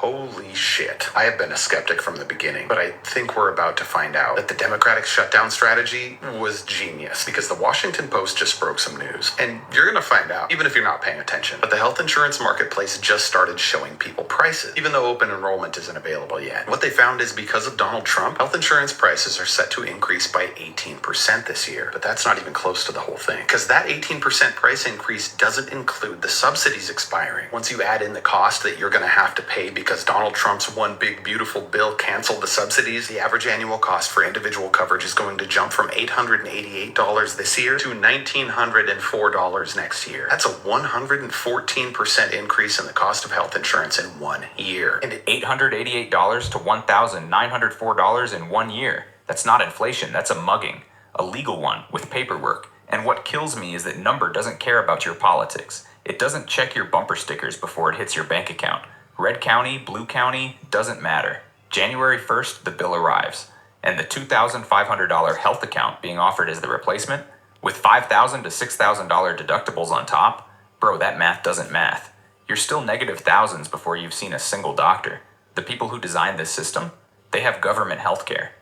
Holy shit. I have been a skeptic from the beginning, but I think we're about to find out that the Democratic shutdown strategy was genius because the Washington Post just broke some news. And you're gonna find out, even if you're not paying attention. But the health insurance marketplace just started showing people prices, even though open enrollment isn't available yet. What they found is because of Donald Trump, health insurance prices are set to increase by 18% this year. But that's not even close to the whole thing, because that 18% price increase doesn't include the subsidies expiring. Once you add in the cost that you're gonna have to pay because Donald Trump's one big beautiful bill canceled the subsidies, the average annual cost for individual coverage is going to jump from $888 this year to $1,904 next year. That's a 114% increase in the cost of health insurance in 1 year. And $888 to $1,904 in 1 year. That's not inflation, that's a mugging. A legal one, with paperwork. And what kills me is that number doesn't care about your politics. It doesn't check your bumper stickers before it hits your bank account. Red County, Blue County, doesn't matter. January 1st, the bill arrives. And the $2,500 health account being offered as the replacement, with $5,000 to $6,000 deductibles on top, bro, that math doesn't math. You're still negative thousands before you've seen a single doctor. The people who designed this system, they have government health care.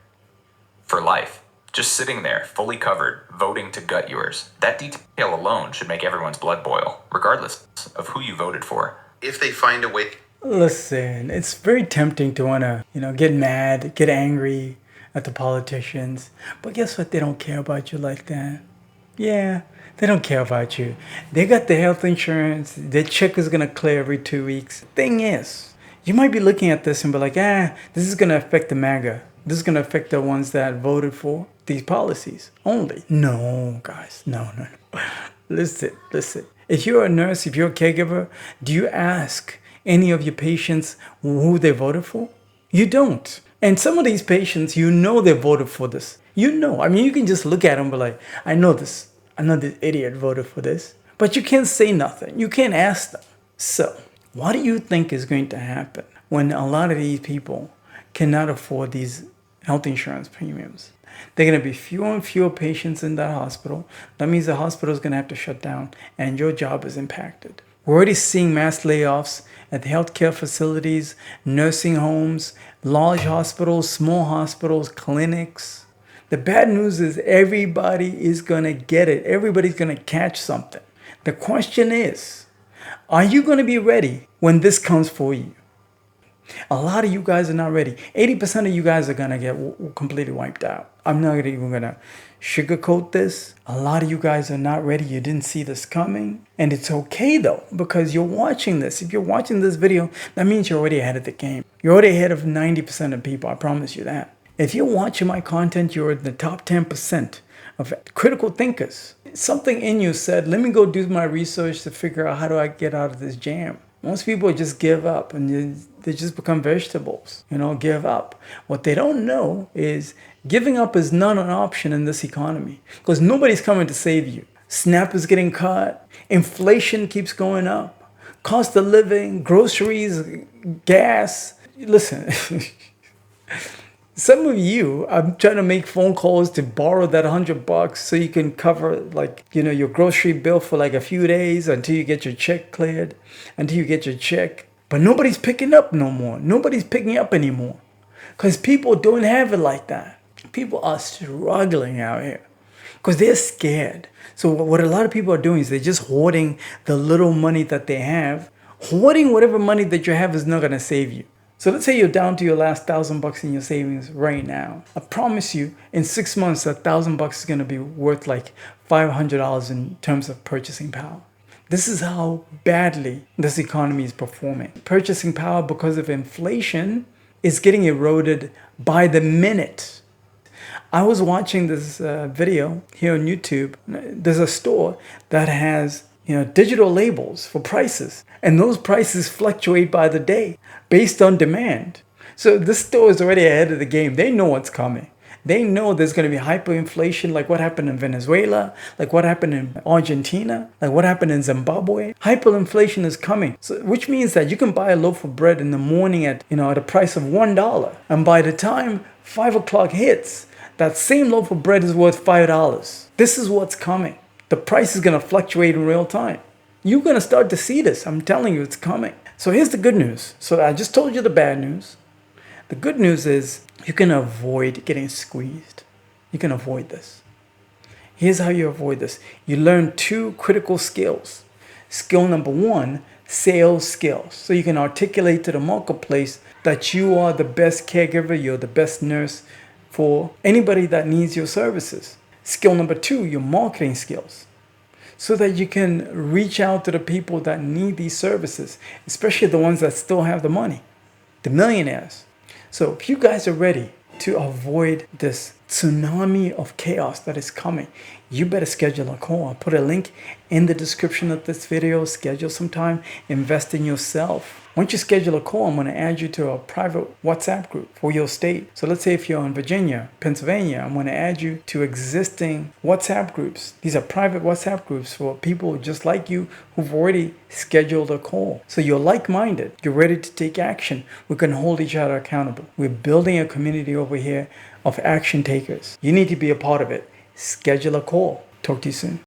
For life. Just sitting there, fully covered, voting to gut yours. That detail alone should make everyone's blood boil, regardless of who you voted for. If they find a way... Listen, it's very tempting to want to, get mad, get angry at the politicians. But guess what? They don't care about you like that. Yeah, they don't care about you. They got the health insurance. Their check is going to clear every 2 weeks. Thing is, you might be looking at this and be like, this is going to affect the MAGA. This is going to affect the ones that voted for these policies only. No, guys, no. Listen. If you're a nurse, if you're a caregiver, do you ask any of your patients who they voted for? You don't. And some of these patients, they voted for this. You can just look at them and be like, I know this idiot voted for this. But you can't say nothing. You can't ask them. So, what do you think is going to happen when a lot of these people cannot afford these health insurance premiums? They're going to be fewer and fewer patients in that hospital. That means the hospital is going to have to shut down and your job is impacted. We're already seeing mass layoffs at the healthcare facilities, nursing homes, large hospitals, small hospitals, clinics. The bad news is everybody is going to get it. Everybody's going to catch something. The question is, are you going to be ready when this comes for you? A lot of you guys are not ready. 80% of you guys are going to get completely wiped out. I'm not even going to sugarcoat this. A lot of you guys are not ready. You didn't see this coming. And it's okay though, because you're watching this. If you're watching this video, that means you're already ahead of the game. You're already ahead of 90% of people. I promise you that. If you're watching my content, you're in the top 10% of critical thinkers. Something in you said, let me go do my research to figure out how do I get out of this jam. Most people just give up and they just become vegetables, give up. What they don't know is giving up is not an option in this economy because nobody's coming to save you. SNAP is getting cut. Inflation keeps going up. Cost of living, groceries, gas. Listen, some of you are trying to make phone calls to borrow that $100 so you can cover your grocery bill for a few days until you get your check cleared, until you get your check. But nobody's picking up no more. Nobody's picking up anymore because people don't have it like that. People are struggling out here because they're scared. So what a lot of people are doing is they're just hoarding the little money that they have. Hoarding whatever money that you have is not going to save you. So let's say you're down to your last $1,000 in your savings right now. I promise you, in 6 months, that $1,000 is going to be worth $500 in terms of purchasing power. This is how badly this economy is performing. Purchasing power because of inflation is getting eroded by the minute. I was watching this video here on YouTube. There's a store that has digital labels for prices. And those prices fluctuate by the day based on demand. So this store is already ahead of the game. They know what's coming. They know there's going to be hyperinflation like what happened in Venezuela, like what happened in Argentina, like what happened in Zimbabwe. Hyperinflation is coming, which means that you can buy a loaf of bread in the morning at a price of $1. And by the time 5 o'clock hits, that same loaf of bread is worth $5. This is what's coming. The price is going to fluctuate in real time. You're going to start to see this. I'm telling you, it's coming. So here's the good news. So I just told you the bad news. The good news is you can avoid getting squeezed. You can avoid this. Here's how you avoid this. You learn 2 critical skills. Skill number 1, sales skills. So you can articulate to the marketplace that you are the best caregiver, you're the best nurse for anybody that needs your services. Skill number 2, your marketing skills. So that you can reach out to the people that need these services, especially the ones that still have the money, the millionaires. So if you guys are ready to avoid this tsunami of chaos that is coming, you better schedule a call. I'll put a link in the description of this video. Schedule some time, invest in yourself. Once you schedule a call, I'm going to add you to a private WhatsApp group for your state. So let's say if you're in Virginia, Pennsylvania, I'm going to add you to existing WhatsApp groups. These are private WhatsApp groups for people just like you who've already scheduled a call. So you're like-minded. You're ready to take action. We can hold each other accountable. We're building a community over here of action takers. You need to be a part of it. Schedule a call. Talk to you soon.